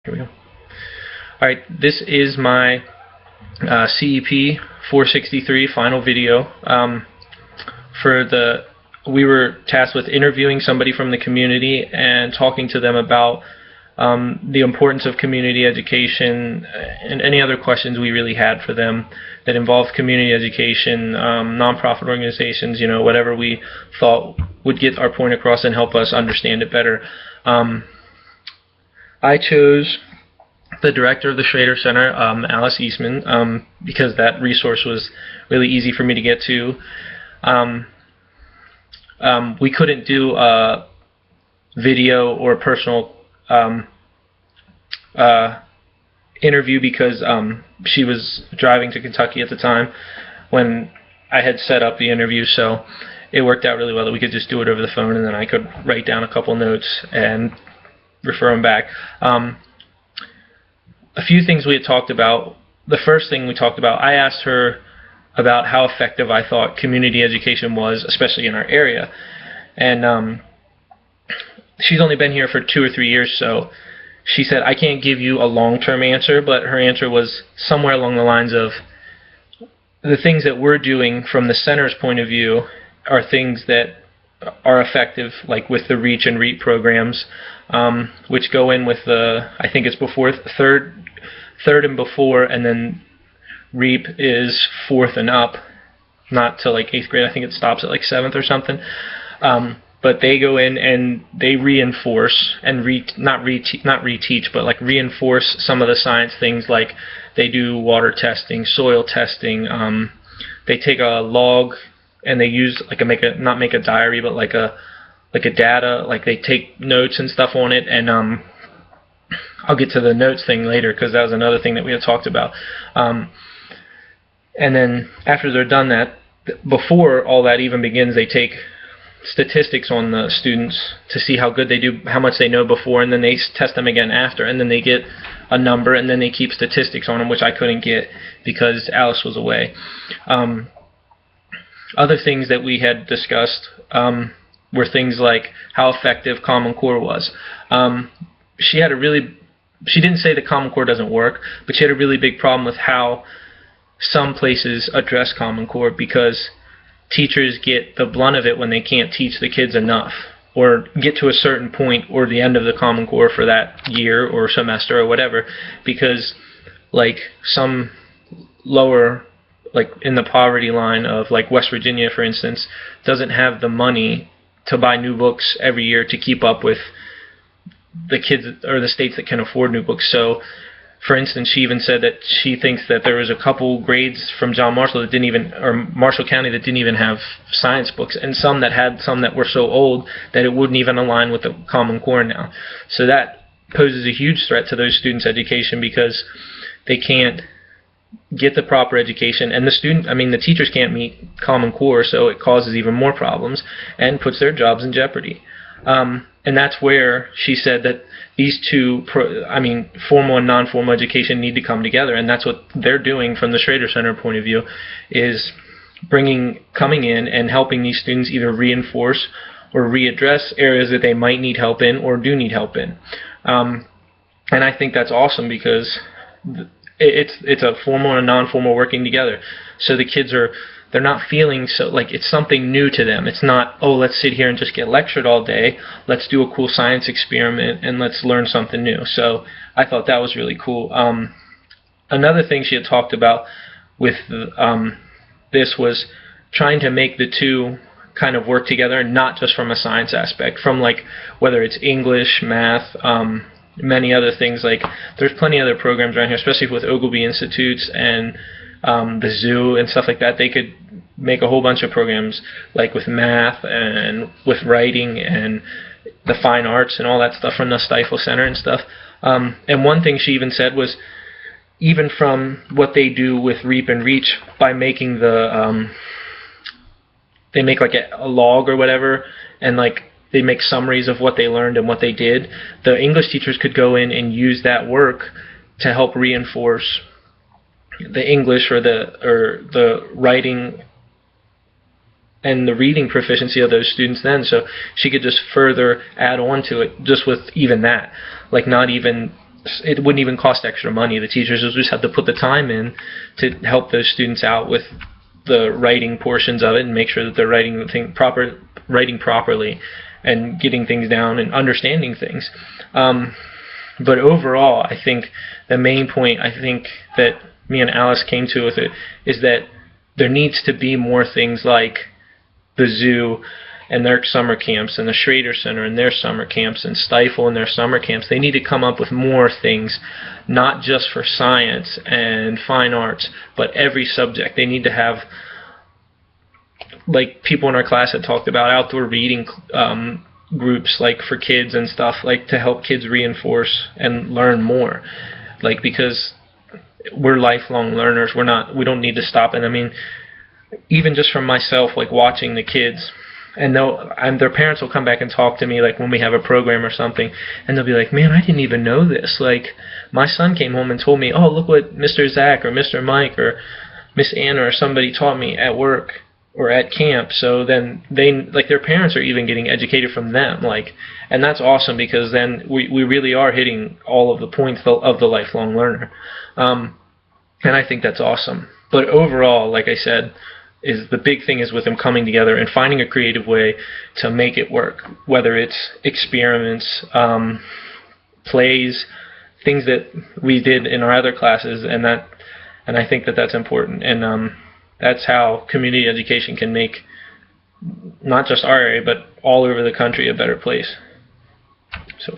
Here we go. All right, this is my CEP 463 final video. We were tasked with interviewing somebody from the community and talking to them about the importance of community education and any other questions we really had for them that involved community education, nonprofit organizations, whatever we thought would get our point across and help us understand it better. I chose the director of the Schrader Center, Alice Eastman, because that resource was really easy for me to get to. We couldn't do a video or a personal interview because she was driving to Kentucky at the time when I had set up the interview, so it worked out really well that we could just do it over the phone, and then I could write down a couple notes and refer them back. A few things we had talked about. The first thing we talked about, I asked her about how effective I thought community education was, especially in our area. And she's only been here for 2 or 3 years, so she said, I can't give you a long-term answer, but her answer was somewhere along the lines of, the things that we're doing from the center's point of view are things that are effective, like with the REACH and REAP programs, which go in with the, I think it's before third and before, and then REAP is 4th and up, not till like 8th grade. I think it stops at like 7th or something. But they go in and they reinforce and not reteach, but like reinforce some of the science things, like they do water testing, soil testing. They take a log and they use like not make a diary, but like a data, like they take notes and stuff on it. And I'll get to the notes thing later because that was another thing that we had talked about. And then after they're done that, before all that even begins, they take statistics on the students to see how good they do, how much they know before, and then they test them again after, and then they get a number, and then they keep statistics on them, which I couldn't get because Alice was away. Other things that we had discussed were things like how effective Common Core was. She didn't say the Common Core doesn't work, but she had a really big problem with how some places address Common Core, because teachers get the blunt of it when they can't teach the kids enough or get to a certain point or the end of the Common Core for that year or semester or whatever, because like some lower, like in the poverty line of like West Virginia, for instance, doesn't have the money to buy new books every year to keep up with the kids or the states that can afford new books. So for instance, she even said that she thinks that there was a couple grades from John Marshall that didn't even, or Marshall County, that didn't even have science books, and some that had some that were so old that it wouldn't even align with the Common Core now. So that poses a huge threat to those students' education because they can't get the proper education, and the teachers can't meet Common Core, so it causes even more problems and puts their jobs in jeopardy. And that's where she said that these two, formal and non-formal education need to come together, and that's what they're doing from the Schrader Center point of view, is coming in and helping these students either reinforce or readdress areas that they might need help in or do need help in. And I think that's awesome because it's a formal and non-formal working together. So the kids they're not feeling so like it's something new to them. It's not, oh, let's sit here and just get lectured all day. Let's do a cool science experiment and let's learn something new. So I thought that was really cool. Another thing she had talked about with this was trying to make the two kind of work together, and not just from a science aspect, from like whether it's English, math, many other things. Like there's plenty of other programs around here, especially with Ogilvy Institutes and the zoo and stuff like that. They could make a whole bunch of programs like with math and with writing and the fine arts and all that stuff from the Stifel Center and stuff. And one thing she even said was, even from what they do with REAP and REACH, by making they make like a log or whatever, and like they make summaries of what they learned and what they did, the English teachers could go in and use that work to help reinforce the English or the writing and the reading proficiency of those students then. So she could just further add on to it just with even that, like not even it wouldn't even cost extra money. The teachers would just have to put the time in to help those students out with the writing portions of it and make sure that they're writing properly and getting things down and understanding things. But overall, I think the main point that me and Alice came to with it is that there needs to be more things like the zoo and their summer camps, and the Schrader Center and their summer camps, and Stifle and their summer camps. They need to come up with more things, not just for science and fine arts, but every subject. They need to have, like people in our class had talked about, outdoor reading groups, like for kids and stuff, like to help kids reinforce and learn more, like because we're lifelong learners. We don't need to stop. And I mean, even just from myself, like watching the kids, and their parents will come back and talk to me, like when we have a program or something, and they'll be like, man, I didn't even know this. Like, my son came home and told me, oh, look what Mr. Zach or Mr. Mike or Miss Anna or somebody taught me at work or at camp. So then their parents are even getting educated from them, like, and that's awesome, because then we really are hitting all of the points of the lifelong learner, and I think that's awesome. But overall, like I said, is the big thing is with them coming together and finding a creative way to make it work, whether it's experiments, plays, things that we did in our other classes, and I think that that's important, and that's how community education can make not just our area but all over the country a better place. So